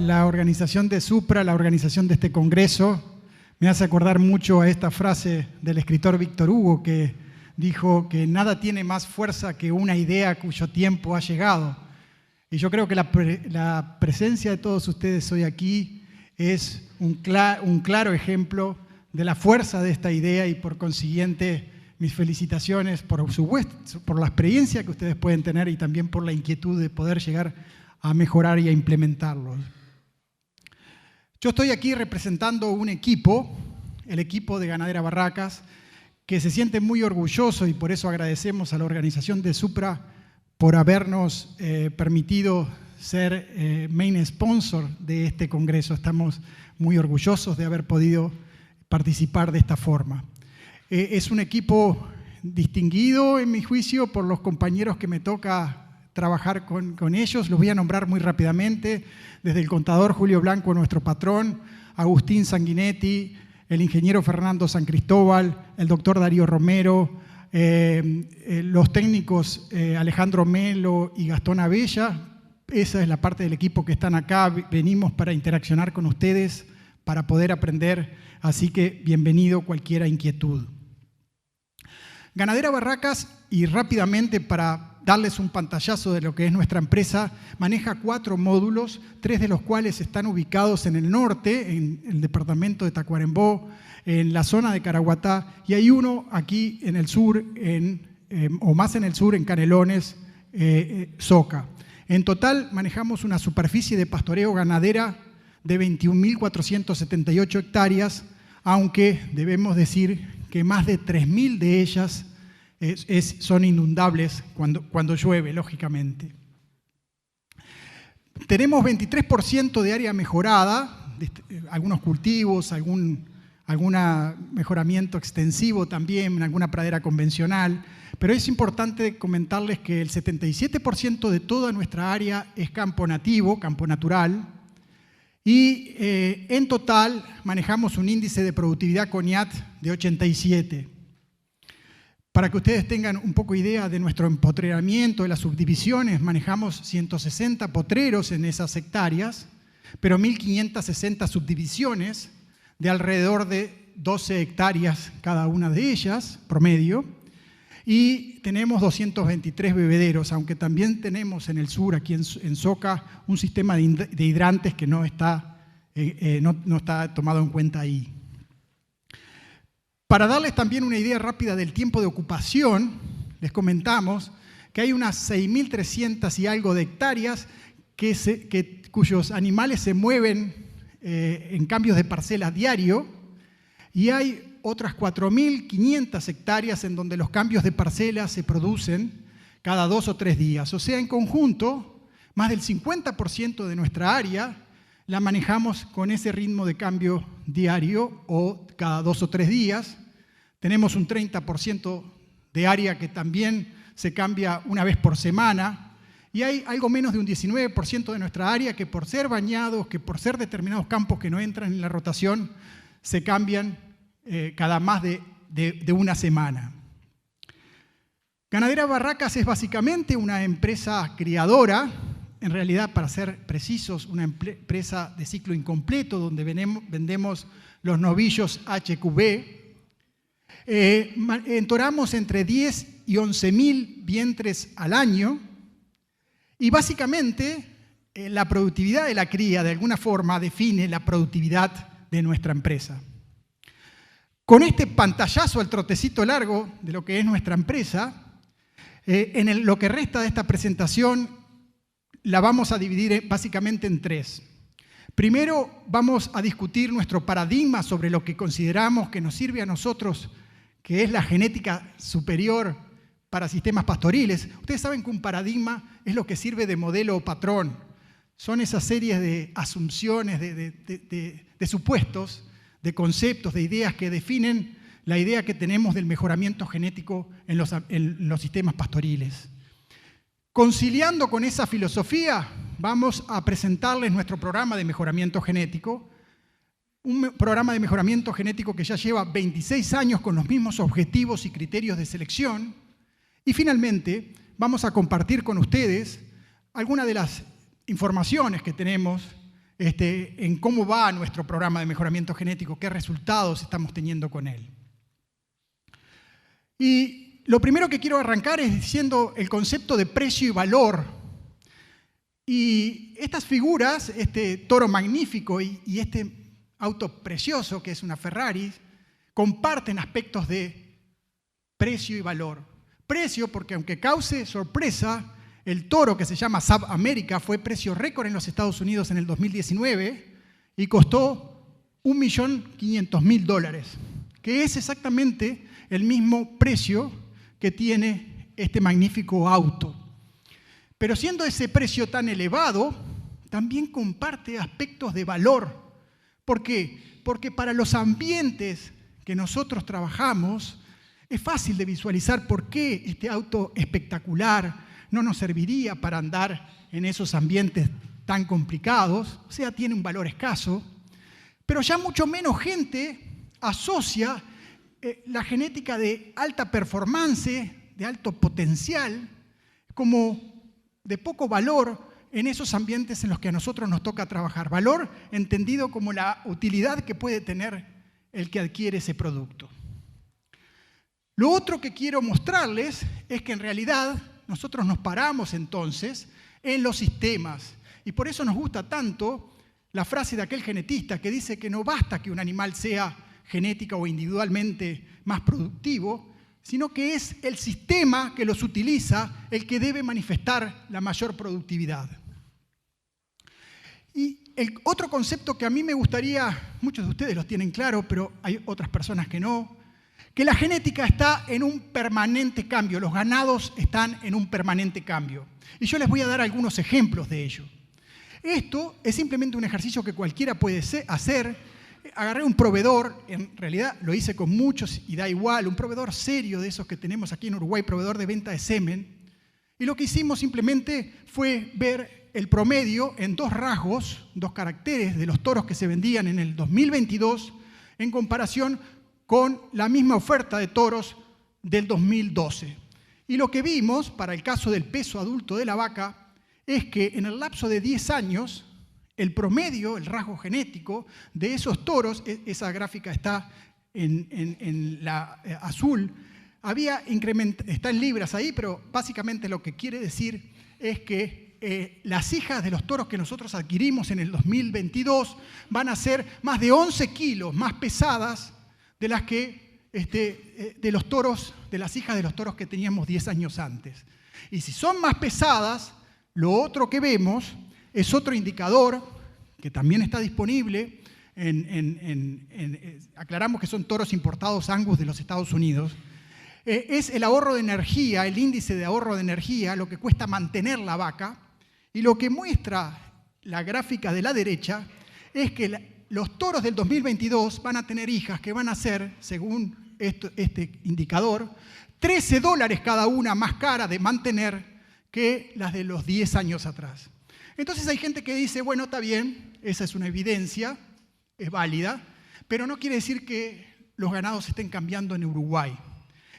La organización de Supra, la organización de este congreso, me hace acordar mucho a esta frase del escritor Víctor Hugo, que dijo que nada tiene más fuerza que una idea cuyo tiempo ha llegado. Y yo creo que la presencia de todos ustedes hoy aquí es un claro ejemplo de la fuerza de esta idea, y por consiguiente mis felicitaciones por la experiencia que ustedes pueden tener y también por la inquietud de poder llegar a mejorar y a implementarlo. Yo estoy aquí representando un equipo, el equipo de Ganadera Barracas, que se siente muy orgulloso, y por eso agradecemos a la organización de Supra por habernos permitido ser main sponsor de este congreso. Estamos muy orgullosos de haber podido participar de esta forma. Es un equipo distinguido, en mi juicio, por los compañeros que me toca trabajar con ellos. Los voy a nombrar muy rápidamente, desde el contador Julio Blanco, nuestro patrón, Agustín Sanguinetti, el ingeniero Fernando San Cristóbal, el doctor Darío Romero, los técnicos Alejandro Melo y Gastón Abella. Esa es la parte del equipo que están acá. Venimos para interaccionar con ustedes, para poder aprender, así que bienvenido cualquier inquietud. Ganadera Barracas, y rápidamente para darles un pantallazo de lo que es nuestra empresa, maneja 4 módulos, 3 de los cuales están ubicados en el norte, en el departamento de Tacuarembó, en la zona de Caraguatá, y hay uno aquí en el sur, o más en el sur, en Canelones, Soca. En total manejamos una superficie de pastoreo ganadera de 21.478 hectáreas, aunque debemos decir que más de 3.000 de ellas son inundables cuando llueve, lógicamente. Tenemos 23% de área mejorada, algunos cultivos, algún mejoramiento extensivo también, en alguna pradera convencional, pero es importante comentarles que el 77% de toda nuestra área es campo nativo, campo natural, y en total manejamos un índice de productividad CONIAT de 87. Para que ustedes tengan un poco idea de nuestro empotreramiento, de las subdivisiones, manejamos 160 potreros en esas hectáreas, pero 1.560 subdivisiones de alrededor de 12 hectáreas cada una de ellas, promedio, y tenemos 223 bebederos, aunque también tenemos en el sur, aquí en Soca, un sistema de hidrantes que no está tomado en cuenta ahí. Para darles también una idea rápida del tiempo de ocupación, les comentamos que hay unas 6.300 y algo de hectáreas cuyos animales se mueven en cambios de parcela diario, y hay otras 4.500 hectáreas en donde los cambios de parcela se producen cada 2 o 3 días. O sea, en conjunto, más del 50% de nuestra área la manejamos con ese ritmo de cambio diario o cada 2 o 3 días. Tenemos un 30% de área que también se cambia una vez por semana, y hay algo menos de un 19% de nuestra área que, por ser bañados, que por ser determinados campos que no entran en la rotación, se cambian cada más de una semana. Ganadera Barracas es básicamente una empresa criadora, en realidad, para ser precisos, una empresa de ciclo incompleto, donde vendemos los novillos HQB. Entoramos entre 10 y 11.000 vientres al año, y básicamente la productividad de la cría de alguna forma define la productividad de nuestra empresa. Con este pantallazo al trotecito largo de lo que es nuestra empresa, lo que resta de esta presentación la vamos a dividir básicamente en 3. Primero vamos a discutir nuestro paradigma sobre lo que consideramos que nos sirve a nosotros, que es la genética superior para sistemas pastoriles. Ustedes saben que un paradigma es lo que sirve de modelo o patrón. Son esas series de asunciones, de supuestos, de conceptos, de ideas que definen la idea que tenemos del mejoramiento genético en los sistemas pastoriles. conciliando con esa filosofía, vamos a presentarles nuestro programa de mejoramiento genético, un programa de mejoramiento genético que ya lleva 26 años con los mismos objetivos y criterios de selección. Y finalmente, vamos a compartir con ustedes algunas de las informaciones que tenemos en cómo va nuestro programa de mejoramiento genético, qué resultados estamos teniendo con él. Y lo primero que quiero arrancar es diciendo el concepto de precio y valor. Y estas figuras, este toro magnífico y este auto precioso que es una Ferrari, comparten aspectos de precio y valor. Precio porque aunque cause sorpresa, el toro que se llama Saab America fue precio récord en los Estados Unidos en el 2019 y costó $1.500.000, que es exactamente el mismo precio que tiene este magnífico auto. Pero siendo ese precio tan elevado, también comparte aspectos de valor. ¿Por qué? Porque para los ambientes que nosotros trabajamos, es fácil de visualizar por qué este auto espectacular no nos serviría para andar en esos ambientes tan complicados, o sea, tiene un valor escaso, pero ya mucho menos gente asocia la genética de alta performance, de alto potencial, como de poco valor en esos ambientes en los que a nosotros nos toca trabajar. Valor entendido como la utilidad que puede tener el que adquiere ese producto. Lo otro que quiero mostrarles es que en realidad nosotros nos paramos entonces en los sistemas. Y por eso nos gusta tanto la frase de aquel genetista que dice que no basta que un animal sea genética o individualmente más productivo, sino que es el sistema que los utiliza el que debe manifestar la mayor productividad. Y el otro concepto que a mí me gustaría, muchos de ustedes lo tienen claro, pero hay otras personas que no, que la genética está en un permanente cambio, los ganados están en un permanente cambio. Y yo les voy a dar algunos ejemplos de ello. Esto es simplemente un ejercicio que cualquiera puede hacer. Agarré un proveedor, en realidad lo hice con muchos y da igual, un proveedor serio de esos que tenemos aquí en Uruguay, proveedor de venta de semen. Y lo que hicimos simplemente fue ver el promedio en dos rasgos, dos caracteres de los toros que se vendían en el 2022 en comparación con la misma oferta de toros del 2012. Y lo que vimos para el caso del peso adulto de la vaca es que en el lapso de 10 años, el promedio, el rasgo genético de esos toros, esa gráfica está en la azul, está en libras ahí, pero básicamente lo que quiere decir es que las hijas de los toros que nosotros adquirimos en el 2022 van a ser más de 11 kilos más pesadas de las que de los toros, de las hijas de los toros que teníamos 10 años antes. Y si son más pesadas, lo otro que vemos es otro indicador que también está disponible, aclaramos que son toros importados Angus de los Estados Unidos, es el ahorro de energía, el índice de ahorro de energía, lo que cuesta mantener la vaca, y lo que muestra la gráfica de la derecha es que los toros del 2022 van a tener hijas que van a ser, según este indicador, $13 cada una más cara de mantener que las de los 10 años atrás. Entonces hay gente que dice, bueno, está bien, esa es una evidencia, es válida, pero no quiere decir que los ganados estén cambiando en Uruguay.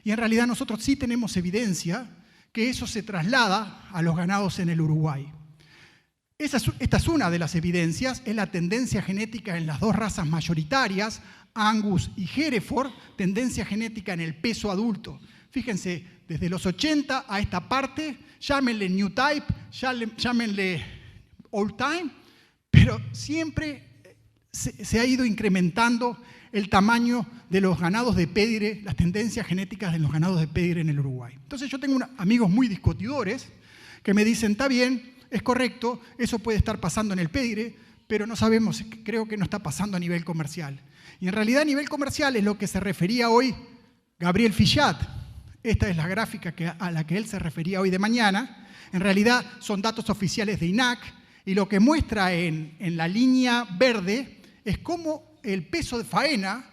Y en realidad nosotros sí tenemos evidencia que eso se traslada a los ganados en el Uruguay. Esta es una de las evidencias, es la tendencia genética en las dos razas mayoritarias, Angus y Hereford, tendencia genética en el peso adulto. Fíjense, desde los 80 a esta parte, llámenle New Type, llámenle Old Time, pero siempre se ha ido incrementando el tamaño de los ganados de pedigre, las tendencias genéticas de los ganados de pedigre en el Uruguay. Entonces yo tengo amigos muy discutidores que me dicen, está bien, es correcto, eso puede estar pasando en el pedigre, pero no sabemos, creo que no está pasando a nivel comercial. Y en realidad a nivel comercial es lo que se refería hoy Gabriel Fichat. Esta es la gráfica a la que él se refería hoy de mañana. En realidad son datos oficiales de INAC y lo que muestra en la línea verde es cómo el peso de faena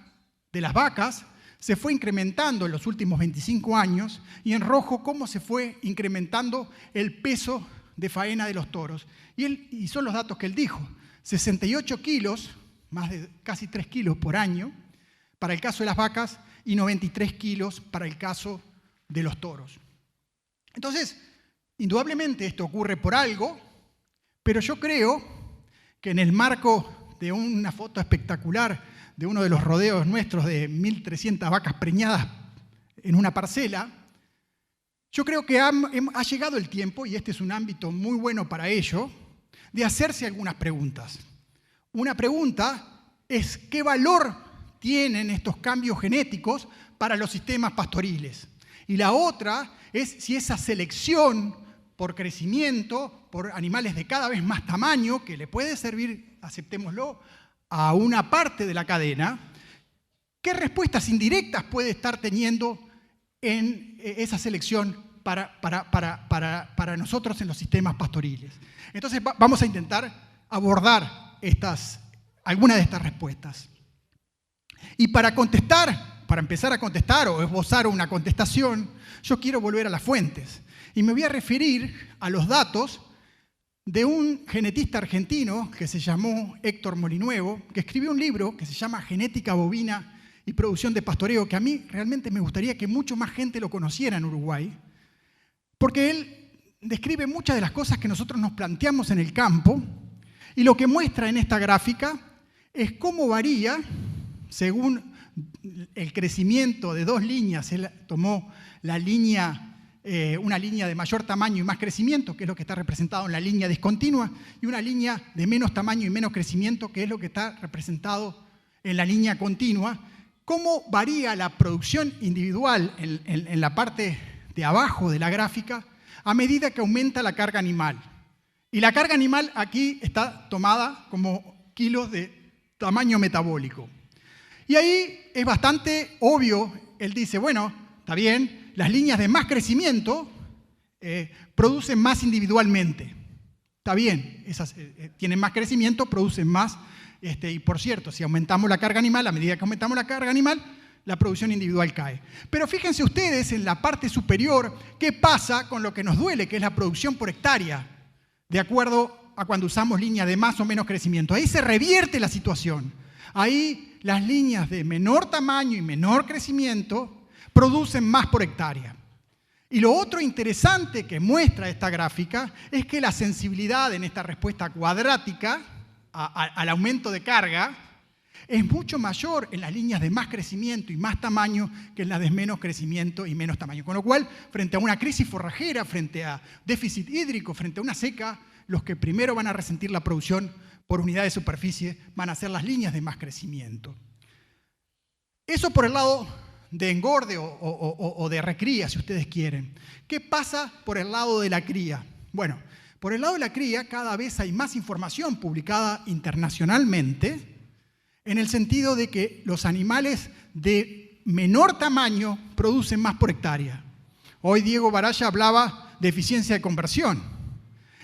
de las vacas se fue incrementando en los últimos 25 años, y en rojo cómo se fue incrementando el peso de faena de los toros. Y son los datos que él dijo: 68 kilos, más de casi 3 kilos por año, para el caso de las vacas, y 93 kilos para el caso de los toros. Entonces, indudablemente esto ocurre por algo, pero yo creo que en el marco de una foto espectacular de uno de los rodeos nuestros de 1.300 vacas preñadas en una parcela, yo creo que ha llegado el tiempo, y este es un ámbito muy bueno para ello, de hacerse algunas preguntas. Una pregunta es: ¿qué valor tienen estos cambios genéticos para los sistemas pastoriles? Y la otra es si esa selección por crecimiento, por animales de cada vez más tamaño, que le puede servir, aceptémoslo, a una parte de la cadena, ¿qué respuestas indirectas puede estar teniendo en esa selección para nosotros en los sistemas pastoriles? Entonces vamos a intentar abordar algunas de estas respuestas. Y para empezar a contestar o esbozar una contestación, yo quiero volver a las fuentes. Y me voy a referir a los datos de un genetista argentino que se llamó Héctor Molinuevo, que escribió un libro que se llama Genética bovina y producción de pastoreo, que a mí realmente me gustaría que mucho más gente lo conociera en Uruguay, porque él describe muchas de las cosas que nosotros nos planteamos en el campo, y lo que muestra en esta gráfica es cómo varía según el crecimiento de dos líneas. Él tomó una línea de mayor tamaño y más crecimiento, que es lo que está representado en la línea discontinua, y una línea de menos tamaño y menos crecimiento, que es lo que está representado en la línea continua. Cómo varía la producción individual en la parte de abajo de la gráfica a medida que aumenta la carga animal. Y la carga animal aquí está tomada como kilos de tamaño metabólico. Y ahí es bastante obvio. Él dice, bueno, está bien, las líneas de más crecimiento producen más individualmente. Está bien, esas tienen más crecimiento, producen más. Y por cierto, si aumentamos la carga animal, a medida que aumentamos la carga animal, la producción individual cae. Pero fíjense ustedes en la parte superior qué pasa con lo que nos duele, que es la producción por hectárea, de acuerdo a cuando usamos líneas de más o menos crecimiento. Ahí se revierte la situación. Ahí las líneas de menor tamaño y menor crecimiento producen más por hectárea. Y lo otro interesante que muestra esta gráfica es que la sensibilidad en esta respuesta cuadrática al aumento de carga es mucho mayor en las líneas de más crecimiento y más tamaño que en las de menos crecimiento y menos tamaño. Con lo cual, frente a una crisis forrajera, frente a déficit hídrico, frente a una seca, los que primero van a resentir la producción por unidad de superficie van a ser las líneas de más crecimiento. Eso por el lado de engorde o de recría, si ustedes quieren. ¿Qué pasa por el lado de la cría? Bueno, por el lado de la cría cada vez hay más información publicada internacionalmente en el sentido de que los animales de menor tamaño producen más por hectárea. Hoy Diego Baraya hablaba de eficiencia de conversión.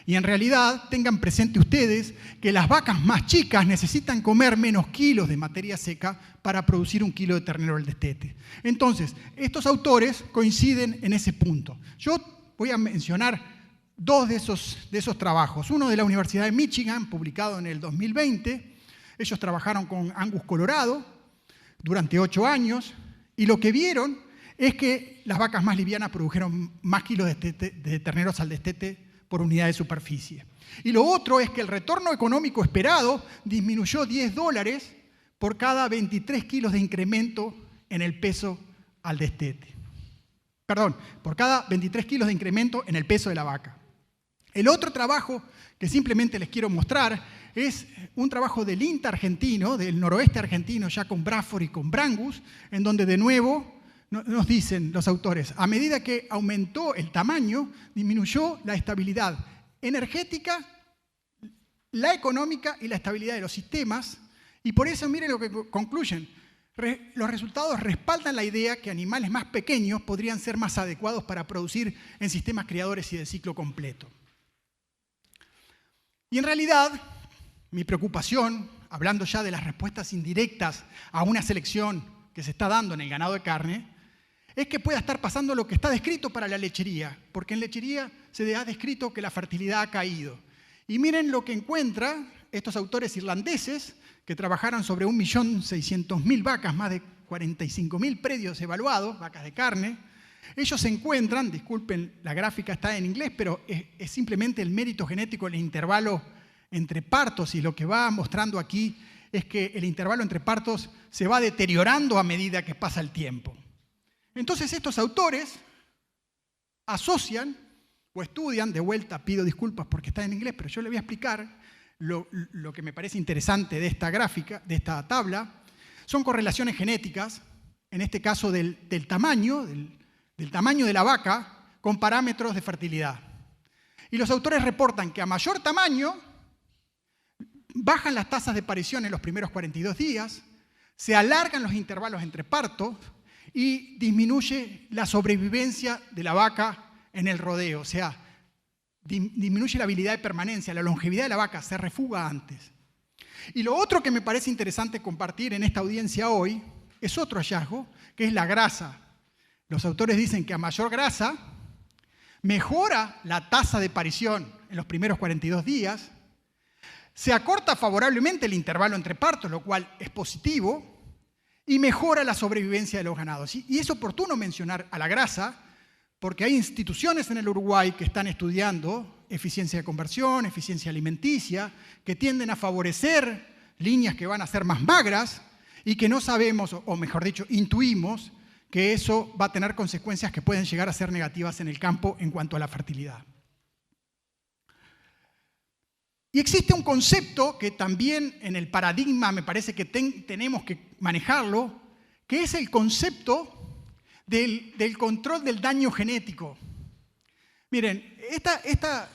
Y en realidad tengan presente ustedes que las vacas más chicas necesitan comer menos kilos de materia seca para producir 1 kilo de ternero al destete. Entonces, estos autores coinciden en ese punto. Yo voy a mencionar dos de esos trabajos. Uno de la Universidad de Michigan, publicado en el 2020. Ellos trabajaron con Angus Colorado durante 8 años y lo que vieron es que las vacas más livianas produjeron más kilos de terneros al destete por unidad de superficie. Y lo otro es que el retorno económico esperado disminuyó $10 por cada 23 kilos de incremento en el peso al destete. Perdón, por cada 23 kilos de incremento en el peso de la vaca. El otro trabajo que simplemente les quiero mostrar es un trabajo del INTA argentino, del noroeste argentino, ya con Bradford y con Brangus, en donde de nuevo nos dicen los autores, a medida que aumentó el tamaño, disminuyó la estabilidad energética, la económica y la estabilidad de los sistemas, y por eso miren lo que concluyen. Los resultados respaldan la idea que animales más pequeños podrían ser más adecuados para producir en sistemas criadores y de ciclo completo. Y en realidad, mi preocupación, hablando ya de las respuestas indirectas a una selección que se está dando en el ganado de carne es que pueda estar pasando lo que está descrito para la lechería, porque en lechería se ha descrito que la fertilidad ha caído. Y miren lo que encuentran estos autores irlandeses que trabajaron sobre 1.600.000 vacas, más de 45.000 predios evaluados, vacas de carne. Ellos encuentran, disculpen, la gráfica está en inglés, pero es simplemente el mérito genético, el intervalo entre partos, y lo que va mostrando aquí es que el intervalo entre partos se va deteriorando a medida que pasa el tiempo. Entonces estos autores asocian o estudian, de vuelta pido disculpas porque está en inglés, pero yo les voy a explicar lo que me parece interesante de esta gráfica, de esta tabla. Son correlaciones genéticas, en este caso del tamaño de la vaca con parámetros de fertilidad. Y los autores reportan que a mayor tamaño bajan las tasas de parición en los primeros 42 días, se alargan los intervalos entre partos y disminuye la sobrevivencia de la vaca en el rodeo, o sea, disminuye la habilidad de permanencia, la longevidad de la vaca, se refuga antes. Y lo otro que me parece interesante compartir en esta audiencia hoy es otro hallazgo, que es la grasa. Los autores dicen que a mayor grasa mejora la tasa de parición en los primeros 42 días, se acorta favorablemente el intervalo entre partos, lo cual es positivo, y mejora la sobrevivencia de los ganados. Y es oportuno mencionar a la grasa, porque hay instituciones en el Uruguay que están estudiando eficiencia de conversión, eficiencia alimenticia, que tienden a favorecer líneas que van a ser más magras y que no sabemos, o mejor dicho, intuimos que eso va a tener consecuencias que pueden llegar a ser negativas en el campo en cuanto a la fertilidad. Y existe un concepto que también en el paradigma me parece que tenemos que manejarlo, que es el concepto del control del daño genético. Miren, esta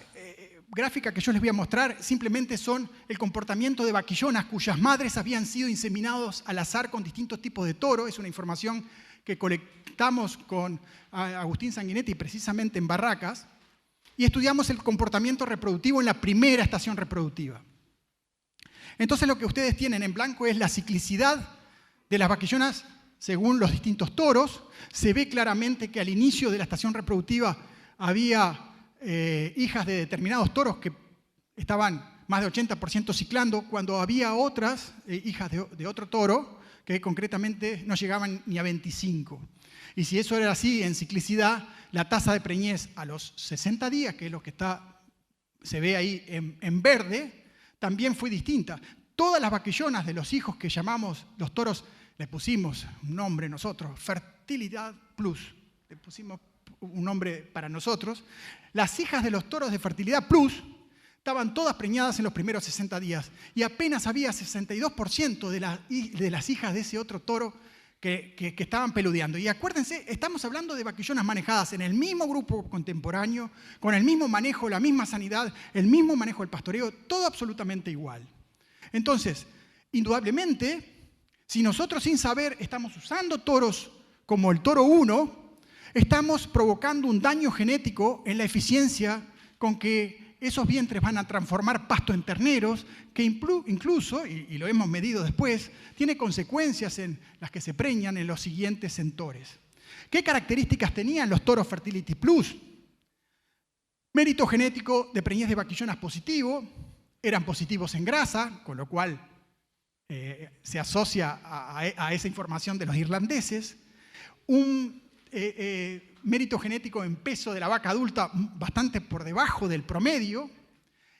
gráfica que yo les voy a mostrar simplemente son el comportamiento de vaquillonas cuyas madres habían sido inseminados al azar con distintos tipos de toro. Es una información que colectamos con Agustín Sanguinetti precisamente en Barracas. Y estudiamos el comportamiento reproductivo en la primera estación reproductiva. Entonces lo que ustedes tienen en blanco es la ciclicidad de las vaquillonas según los distintos toros. Se ve claramente que al inicio de la estación reproductiva había hijas de determinados toros que estaban más de 80% ciclando, cuando había otras hijas de otro toro que concretamente no llegaban ni a 25. Y si eso era así en ciclicidad, la tasa de preñez a los 60 días, que es lo que se ve ahí en verde, también fue distinta. Todas las vaquillonas de los hijos que llamamos los toros, le pusimos un nombre nosotros, Fertilidad Plus, le pusimos un nombre para nosotros. Las hijas de los toros de Fertilidad Plus estaban todas preñadas en los primeros 60 días y apenas había 62% de las hijas de ese otro toro que estaban peludeando. Y acuérdense, estamos hablando de vaquillonas manejadas en el mismo grupo contemporáneo, con el mismo manejo, la misma sanidad, el mismo manejo del pastoreo, todo absolutamente igual. Entonces, indudablemente, si nosotros sin saber estamos usando toros como el toro 1, estamos provocando un daño genético en la eficiencia con que esos vientres van a transformar pasto en terneros, que incluso, y lo hemos medido después, tiene consecuencias en las que se preñan en los siguientes centores. ¿Qué características tenían los toros Fertility Plus? Mérito genético de preñez de vaquillonas positivo, eran positivos en grasa, con lo cual se asocia a esa información de los irlandeses. Un mérito genético en peso de la vaca adulta bastante por debajo del promedio,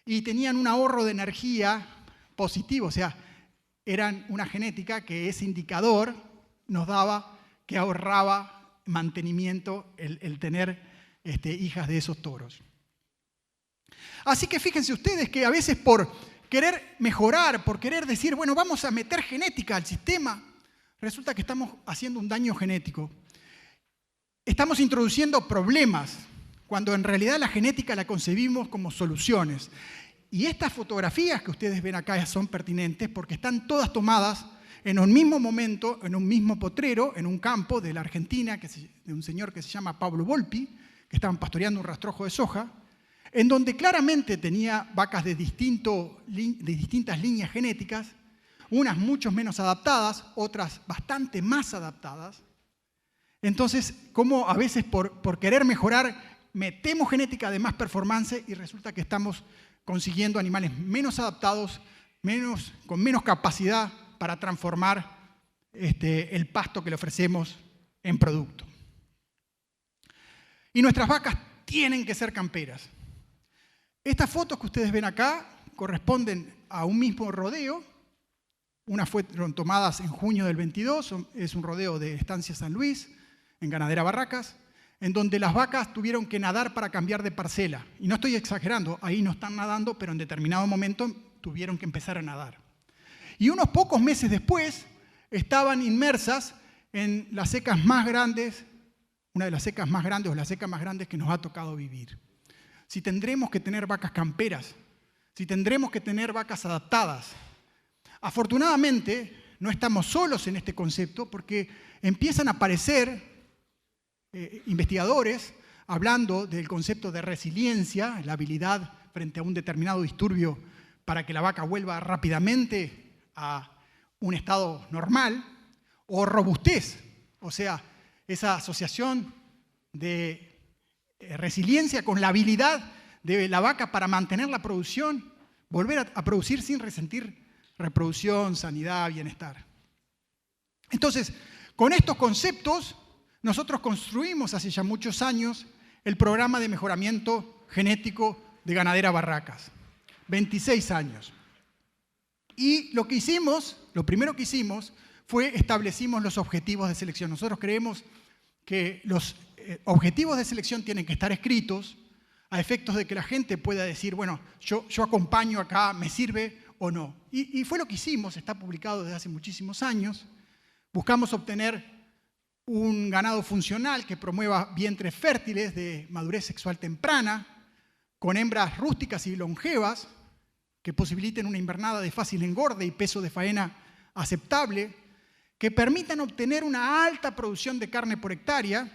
y tenían un ahorro de energía positivo, o sea, eran una genética que ese indicador nos daba que ahorraba mantenimiento el tener hijas de esos toros. Así que fíjense ustedes que a veces por querer mejorar, por querer decir, bueno, vamos a meter genética al sistema, resulta que estamos haciendo un daño genético. Estamos introduciendo problemas, cuando en realidad la genética la concebimos como soluciones. Y estas fotografías que ustedes ven acá son pertinentes porque están todas tomadas en un mismo momento, en un mismo potrero, en un campo de la Argentina, de un señor que se llama Pablo Volpi, que estaban pastoreando un rastrojo de soja, en donde claramente tenía vacas de distintas líneas genéticas, unas mucho menos adaptadas, otras bastante más adaptadas. Entonces, como a veces por querer mejorar, metemos genética de más performance y resulta que estamos consiguiendo animales menos adaptados, con menos capacidad para transformar el pasto que le ofrecemos en producto. Y nuestras vacas tienen que ser camperas. Estas fotos que ustedes ven acá corresponden a un mismo rodeo. Unas fueron tomadas en junio del 22, es un rodeo de Estancia San Luis, en Ganadera Barracas, en donde las vacas tuvieron que nadar para cambiar de parcela. Y no estoy exagerando, ahí no están nadando, pero en determinado momento tuvieron que empezar a nadar. Y unos pocos meses después estaban inmersas en las secas más grandes, una de las secas más grandes o la seca más grande que nos ha tocado vivir. Si tendremos que tener vacas camperas, si tendremos que tener vacas adaptadas. Afortunadamente, no estamos solos en este concepto porque empiezan a aparecer investigadores hablando del concepto de resiliencia, la habilidad frente a un determinado disturbio para que la vaca vuelva rápidamente a un estado normal, o robustez, o sea, esa asociación de resiliencia con la habilidad de la vaca para mantener la producción, volver a producir sin resentir reproducción, sanidad, bienestar. Entonces, con estos conceptos, nosotros construimos hace ya muchos años el programa de mejoramiento genético de Ganadera Barracas. 26 años. Y lo primero que hicimos fue establecimos los objetivos de selección. Nosotros creemos que los objetivos de selección tienen que estar escritos a efectos de que la gente pueda decir, bueno, yo acompaño acá, me sirve o no. Y fue lo que hicimos, está publicado desde hace muchísimos años. Buscamos obtener un ganado funcional que promueva vientres fértiles de madurez sexual temprana, con hembras rústicas y longevas, que posibiliten una invernada de fácil engorde y peso de faena aceptable, que permitan obtener una alta producción de carne por hectárea,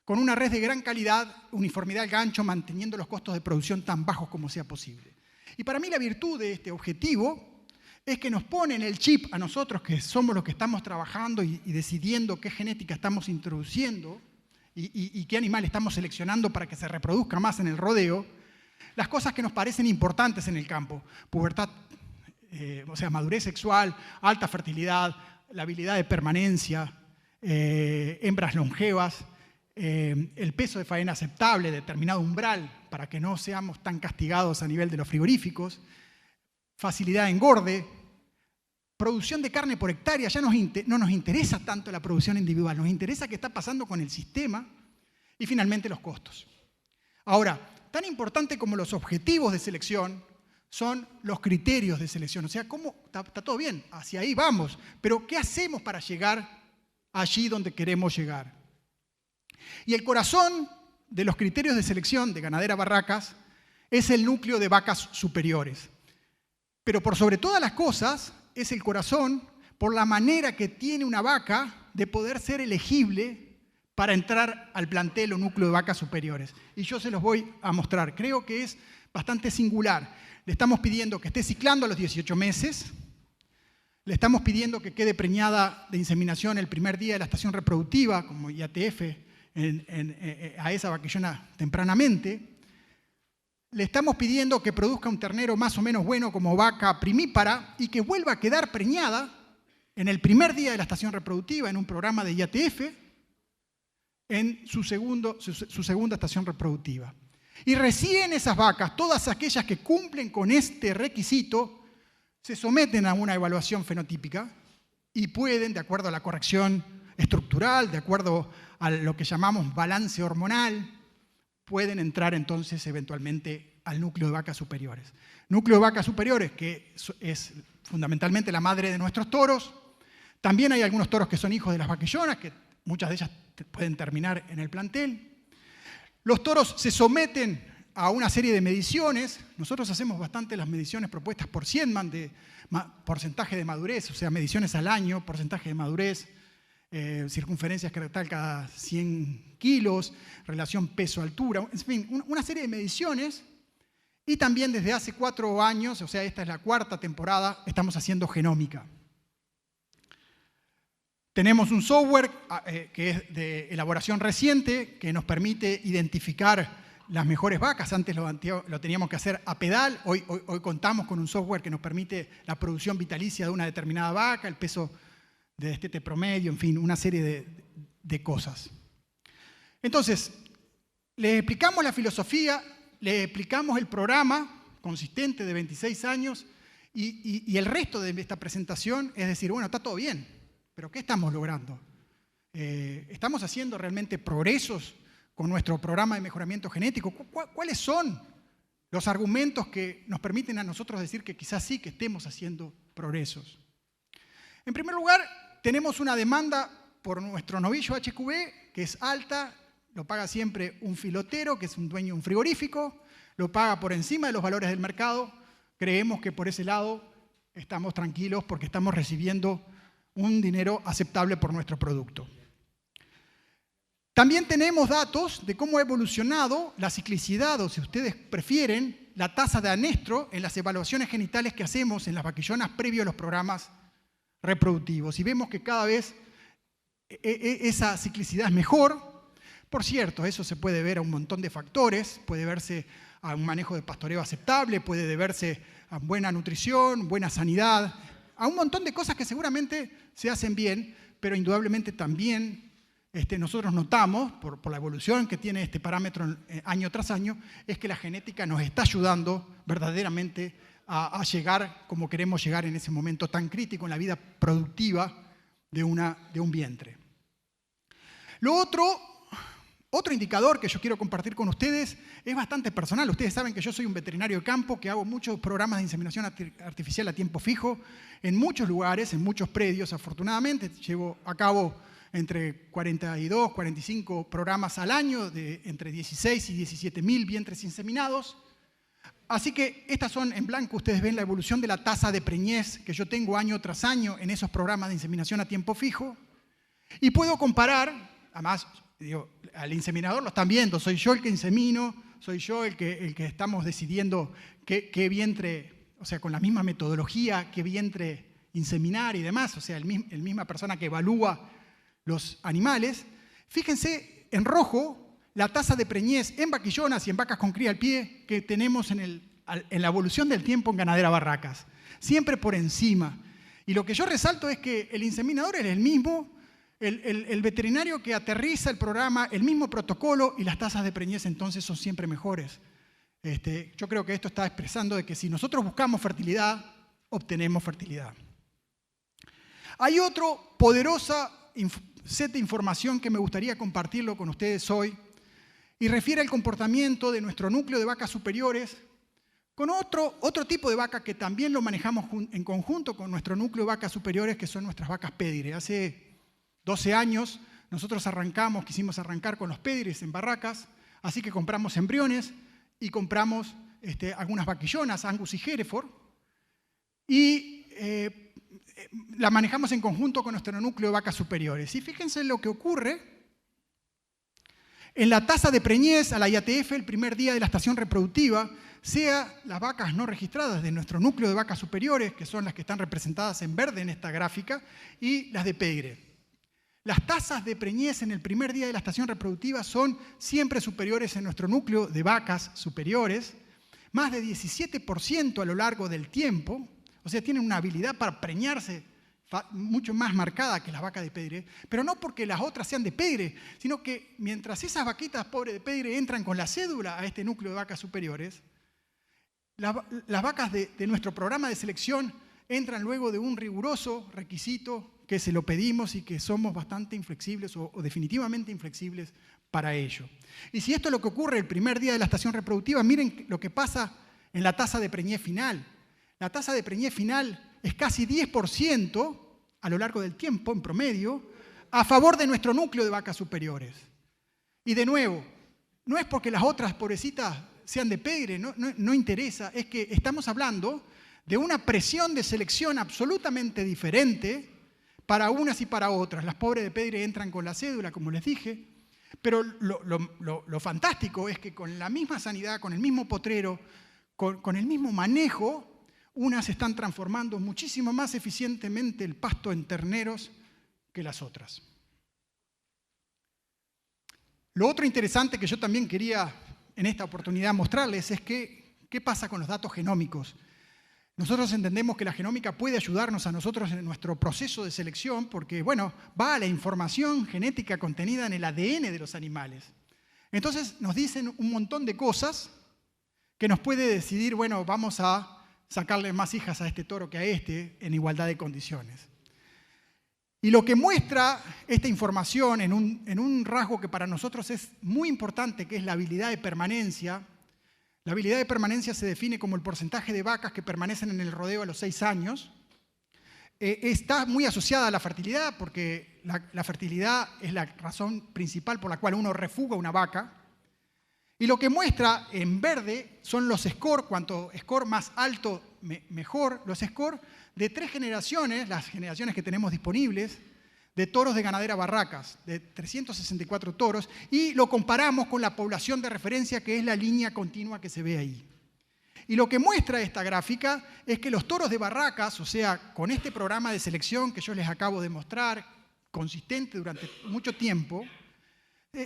con una res de gran calidad, uniformidad al gancho, manteniendo los costos de producción tan bajos como sea posible. Y para mí la virtud de este objetivo es que nos pone en el chip a nosotros, que somos los que estamos trabajando y decidiendo qué genética estamos introduciendo y qué animal estamos seleccionando para que se reproduzca más en el rodeo, las cosas que nos parecen importantes en el campo. Pubertad, o sea, madurez sexual, alta fertilidad, la habilidad de permanencia, hembras longevas, el peso de faena aceptable, determinado umbral, para que no seamos tan castigados a nivel de los frigoríficos, facilidad de engorde, producción de carne por hectárea. Ya no nos interesa tanto la producción individual, nos interesa qué está pasando con el sistema y finalmente los costos. Ahora, tan importante como los objetivos de selección son los criterios de selección. O sea, está todo bien, hacia ahí vamos, pero ¿qué hacemos para llegar allí donde queremos llegar? Y el corazón de los criterios de selección de Ganadera Barracas es el núcleo de vacas superiores. Pero por sobre todas las cosas es el corazón por la manera que tiene una vaca de poder ser elegible para entrar al plantel o núcleo de vacas superiores. Y yo se los voy a mostrar. Creo que es bastante singular. Le estamos pidiendo que esté ciclando a los 18 meses. Le estamos pidiendo que quede preñada de inseminación el primer día de la estación reproductiva, como IATF, a esa vaquillona tempranamente. Le estamos pidiendo que produzca un ternero más o menos bueno como vaca primípara y que vuelva a quedar preñada en el primer día de la estación reproductiva en un programa de IATF en su segunda estación reproductiva. Y recién esas vacas, todas aquellas que cumplen con este requisito, se someten a una evaluación fenotípica y pueden, de acuerdo a la corrección estructural, de acuerdo a lo que llamamos balance hormonal, pueden entrar entonces eventualmente al núcleo de vacas superiores. Núcleo de vacas superiores, que es fundamentalmente la madre de nuestros toros. También hay algunos toros que son hijos de las vaquillonas, que muchas de ellas pueden terminar en el plantel. Los toros se someten a una serie de mediciones. Nosotros hacemos bastante las mediciones propuestas por Siedman de porcentaje de madurez, o sea, mediciones al año, porcentaje de madurez, circunferencia escrotal cada 100 kilos, relación peso-altura, en fin, una serie de mediciones Y también desde hace 4 años, o sea, esta es la 4ª temporada, estamos haciendo genómica. Tenemos un software que es de elaboración reciente, que nos permite identificar las mejores vacas. Antes lo teníamos que hacer a pedal. Hoy contamos con un software que nos permite la producción vitalicia de una determinada vaca, el peso de destete promedio, en fin, una serie de cosas. Entonces, les explicamos la filosofía, les explicamos el programa consistente de 26 años y el resto de esta presentación es decir, bueno, está todo bien, pero ¿qué estamos logrando? ¿Estamos haciendo realmente progresos con nuestro programa de mejoramiento genético? ¿Cuáles son los argumentos que nos permiten a nosotros decir que quizás sí que estemos haciendo progresos? En primer lugar, tenemos una demanda por nuestro novillo HQB que es alta, lo paga siempre un filotero, que es un dueño de un frigorífico, lo paga por encima de los valores del mercado. Creemos que por ese lado estamos tranquilos porque estamos recibiendo un dinero aceptable por nuestro producto. También tenemos datos de cómo ha evolucionado la ciclicidad, o si ustedes prefieren, la tasa de anestro en las evaluaciones genitales que hacemos en las vaquillonas previo a los programas reproductivos. Y vemos que cada vez esa ciclicidad es mejor. Por cierto, eso se puede ver a un montón de factores, puede verse a un manejo de pastoreo aceptable, puede deberse a buena nutrición, buena sanidad, a un montón de cosas que seguramente se hacen bien, pero indudablemente también nosotros notamos, por la evolución que tiene este parámetro año tras año, es que la genética nos está ayudando verdaderamente a llegar como queremos llegar en ese momento tan crítico en la vida productiva de un vientre. Lo otro indicador que yo quiero compartir con ustedes es bastante personal. Ustedes saben que yo soy un veterinario de campo, que hago muchos programas de inseminación artificial a tiempo fijo en muchos lugares, en muchos predios, afortunadamente. Llevo a cabo entre 42, 45 programas al año de entre 16 y 17.000 vientres inseminados. Así que estas son en blanco, ustedes ven la evolución de la tasa de preñez que yo tengo año tras año en esos programas de inseminación a tiempo fijo. Y puedo comparar, además, al inseminador lo están viendo, soy yo el que insemino, soy yo el que estamos decidiendo qué vientre, o sea, con la misma metodología, qué vientre inseminar y demás, o sea, la misma persona que evalúa los animales. Fíjense en rojo la tasa de preñez en vaquillonas y en vacas con cría al pie que tenemos en la evolución del tiempo en Ganadera Barracas, siempre por encima. Y lo que yo resalto es que el inseminador es el mismo, el veterinario que aterriza el programa, el mismo protocolo, y las tasas de preñez entonces son siempre mejores. Yo creo que esto está expresando de que si nosotros buscamos fertilidad, obtenemos fertilidad. Hay otro poderosa set de información que me gustaría compartirlo con ustedes hoy, y refiere al comportamiento de nuestro núcleo de vacas superiores con otro tipo de vaca que también lo manejamos en conjunto con nuestro núcleo de vacas superiores, que son nuestras vacas pédire. Hace 12 años nosotros quisimos arrancar con los pédires en barracas, así que compramos embriones y compramos algunas vaquillonas, Angus y Hereford, y la manejamos en conjunto con nuestro núcleo de vacas superiores. Y fíjense lo que ocurre en la tasa de preñez a la IATF el primer día de la estación reproductiva, sea las vacas no registradas de nuestro núcleo de vacas superiores, que son las que están representadas en verde en esta gráfica, y las de pédire. Las tasas de preñez en el primer día de la estación reproductiva son siempre superiores en nuestro núcleo de vacas superiores, más de 17% a lo largo del tiempo, o sea, tienen una habilidad para preñarse mucho más marcada que las vacas de pédire, pero no porque las otras sean de pédire, sino que mientras esas vaquitas pobres de pédire entran con la cédula a este núcleo de vacas superiores, las vacas de nuestro programa de selección entran luego de un riguroso requisito que se lo pedimos y que somos bastante inflexibles o definitivamente inflexibles para ello. Y si esto es lo que ocurre el primer día de la estación reproductiva, miren lo que pasa en la tasa de preñez final. La tasa de preñez final es casi 10% a lo largo del tiempo, en promedio, a favor de nuestro núcleo de vacas superiores. Y de nuevo, no es porque las otras pobrecitas sean de pédire, no interesa, es que estamos hablando de una presión de selección absolutamente diferente para unas y para otras. Las pobres de pédire entran con la cédula, como les dije, pero lo fantástico es que con la misma sanidad, con el mismo potrero, con el mismo manejo, unas están transformando muchísimo más eficientemente el pasto en terneros que las otras. Lo otro interesante que yo también quería en esta oportunidad mostrarles es qué pasa con los datos genómicos. Nosotros entendemos que la genómica puede ayudarnos a nosotros en nuestro proceso de selección porque, bueno, va a la información genética contenida en el ADN de los animales. Entonces nos dicen un montón de cosas que nos puede decidir, bueno, vamos a sacarle más hijas a este toro que a este en igualdad de condiciones. Y lo que muestra esta información en un rasgo que para nosotros es muy importante, que es la habilidad de permanencia. La habilidad de permanencia se define como el porcentaje de vacas que permanecen en el rodeo a los 6 años. Está muy asociada a la fertilidad, porque la fertilidad es la razón principal por la cual uno refuga una vaca. Y lo que muestra en verde son los scores, cuanto score más alto, mejor. Los scores de 3 generaciones, las generaciones que tenemos disponibles, de toros de ganadera Barracas, de 364 toros, y lo comparamos con la población de referencia, que es la línea continua que se ve ahí. Y lo que muestra esta gráfica es que los toros de Barracas, o sea, con este programa de selección que yo les acabo de mostrar, consistente durante mucho tiempo,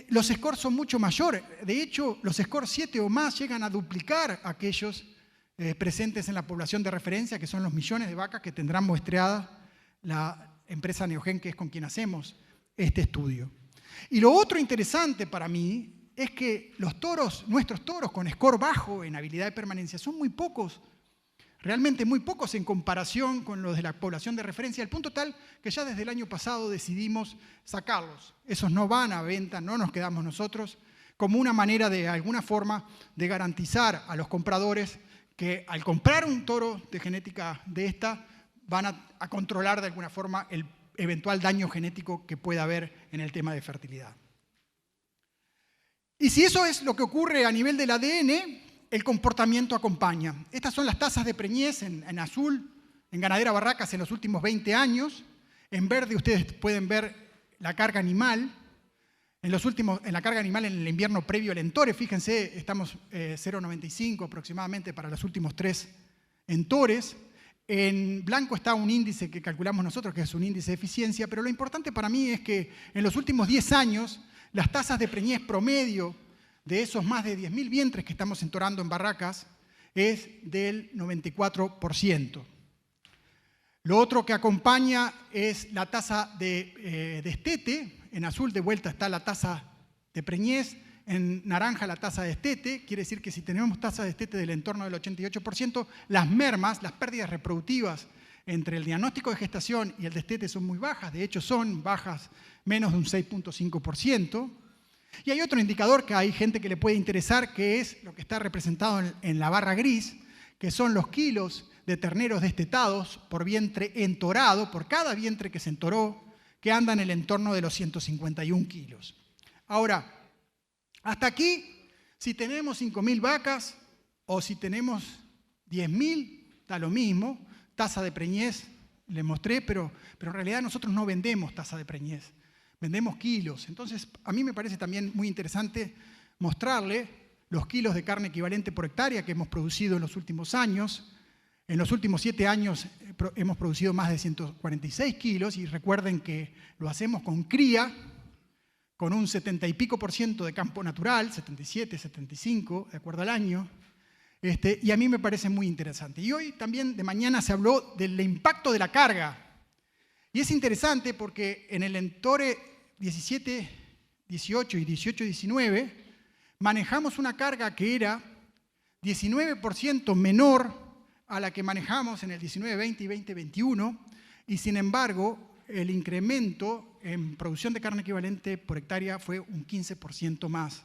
los scores son mucho mayores. De hecho, los scores 7 o más llegan a duplicar aquellos presentes en la población de referencia, que son los millones de vacas que tendrán muestreadas la empresa Neogen, que es con quien hacemos este estudio. Y lo otro interesante para mí es que los toros, nuestros toros con score bajo en habilidad de permanencia, son muy pocos, realmente muy pocos en comparación con los de la población de referencia, al punto tal que ya desde el año pasado decidimos sacarlos. Esos no van a venta, no nos quedamos nosotros, como una manera de alguna forma de garantizar a los compradores que al comprar un toro de genética de esta, van a controlar de alguna forma el eventual daño genético que pueda haber en el tema de fertilidad. Y si eso es lo que ocurre a nivel del ADN, el comportamiento acompaña. Estas son las tasas de preñez en azul, en ganadera Barracas en los últimos 20 años. En verde ustedes pueden ver la carga animal. En la carga animal en el invierno previo al entore, fíjense, estamos 0,95 aproximadamente para los últimos 3 entores. En blanco está un índice que calculamos nosotros, que es un índice de eficiencia, pero lo importante para mí es que en los últimos 10 años las tasas de preñez promedio de esos más de 10.000 vientres que estamos entorando en Barracas es del 94%. Lo otro que acompaña es la tasa de destete. En azul de vuelta está la tasa de preñez, en naranja la tasa de destete. Quiere decir que si tenemos tasa de destete del entorno del 88%, las mermas, las pérdidas reproductivas entre el diagnóstico de gestación y el destete son muy bajas. De hecho, son bajas menos de un 6.5%. Y hay otro indicador que hay gente que le puede interesar, que es lo que está representado en la barra gris, que son los kilos de terneros destetados por vientre entorado, por cada vientre que se entoró, que anda en el entorno de los 151 kilos. Ahora, hasta aquí, si tenemos 5.000 vacas o si tenemos 10.000, da lo mismo. Tasa de preñez, les mostré, pero en realidad nosotros no vendemos tasa de preñez, vendemos kilos. Entonces, a mí me parece también muy interesante mostrarle los kilos de carne equivalente por hectárea que hemos producido en los últimos años. En los últimos 7 años hemos producido más de 146 kilos y recuerden que lo hacemos con cría, con un 70 y pico % de campo natural, 77, 75, de acuerdo al año. Y a mí me parece muy interesante. Y hoy también de mañana se habló del impacto de la carga. Y es interesante porque en el entore 17, 18 y 18, 19 manejamos una carga que era 19% menor a la que manejamos en el 19-20 y 20-21, y sin embargo el incremento en producción de carne equivalente por hectárea fue un 15% más.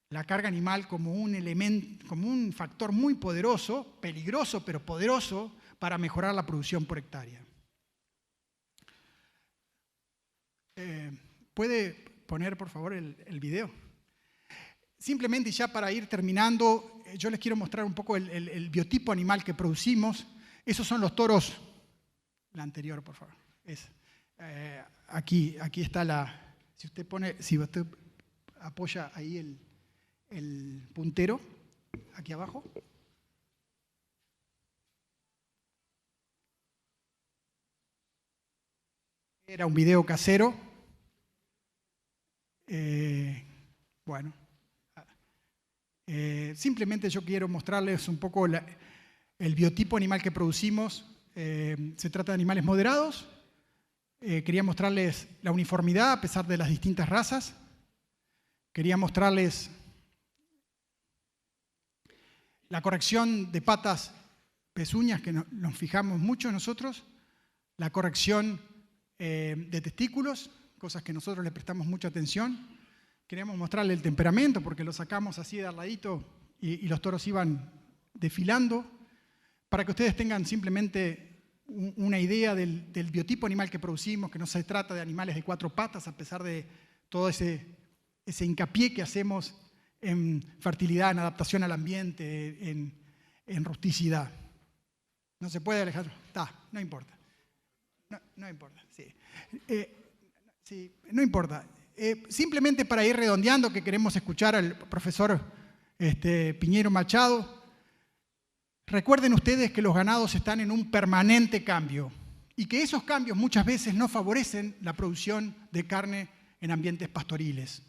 La carga animal como un elemento, como un factor muy poderoso, peligroso pero poderoso para mejorar la producción por hectárea. ¿Puede poner por favor el video? Simplemente, y ya para ir terminando, yo les quiero mostrar un poco el biotipo animal que producimos. Esos son los toros. La anterior, por favor. Aquí está la... Si usted apoya ahí el puntero, aquí abajo. Era un video casero. Bueno, simplemente yo quiero mostrarles un poco el biotipo animal que producimos. Se trata de animales moderados. Quería mostrarles la uniformidad a pesar de las distintas razas. Quería mostrarles la corrección de patas, pezuñas, que nos fijamos mucho nosotros. La corrección de testículos, cosas que nosotros le prestamos mucha atención. Queríamos mostrarle el temperamento porque lo sacamos así de al ladito y los toros iban desfilando, para que ustedes tengan simplemente una idea del biotipo animal que producimos, que no se trata de animales de 4 patas, a pesar de todo ese hincapié que hacemos en fertilidad, en adaptación al ambiente, en rusticidad. No se puede, Alejandro. No importa. No importa, sí. Sí, no importa. Simplemente para ir redondeando, que queremos escuchar al profesor Piñero Machado. Recuerden ustedes que los ganados están en un permanente cambio y que esos cambios muchas veces no favorecen la producción de carne en ambientes pastoriles.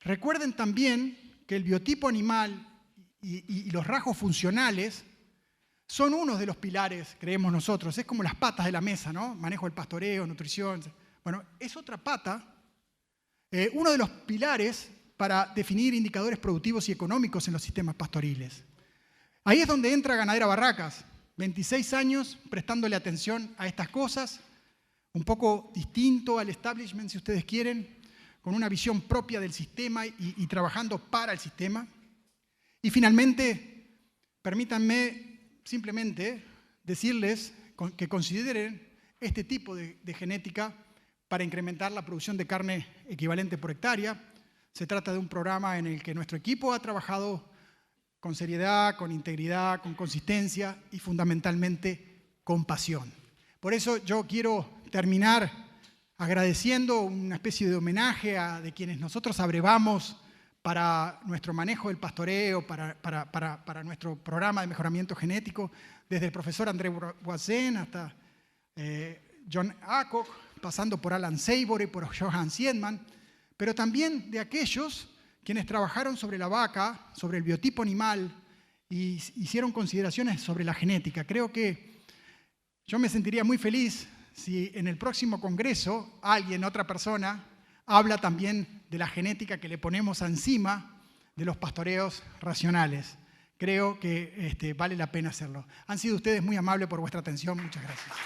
Recuerden también que el biotipo animal y los rasgos funcionales son uno de los pilares, creemos nosotros. Es como las patas de la mesa, ¿no? Manejo del pastoreo, nutrición. Bueno, es otra pata, uno de los pilares para definir indicadores productivos y económicos en los sistemas pastoriles. Ahí es donde entra Ganadera Barracas, 26 años prestándole atención a estas cosas, un poco distinto al establishment, si ustedes quieren, con una visión propia del sistema y trabajando para el sistema. Y finalmente, permítanme simplemente decirles que consideren este tipo de genética para incrementar la producción de carne equivalente por hectárea. Se trata de un programa en el que nuestro equipo ha trabajado con seriedad, con integridad, con consistencia y fundamentalmente con pasión. Por eso yo quiero terminar agradeciendo una especie de homenaje de quienes nosotros abrevamos para nuestro manejo del pastoreo, para nuestro programa de mejoramiento genético, desde el profesor André Boisen hasta John Aycock, pasando por Alan Savory y por Johan Siedman, pero también de aquellos quienes trabajaron sobre la vaca, sobre el biotipo animal y hicieron consideraciones sobre la genética. Creo que yo me sentiría muy feliz si en el próximo congreso alguien, otra persona, habla también de la genética que le ponemos encima de los pastoreos racionales. Creo que vale la pena hacerlo. Han sido ustedes muy amables por vuestra atención. Muchas gracias.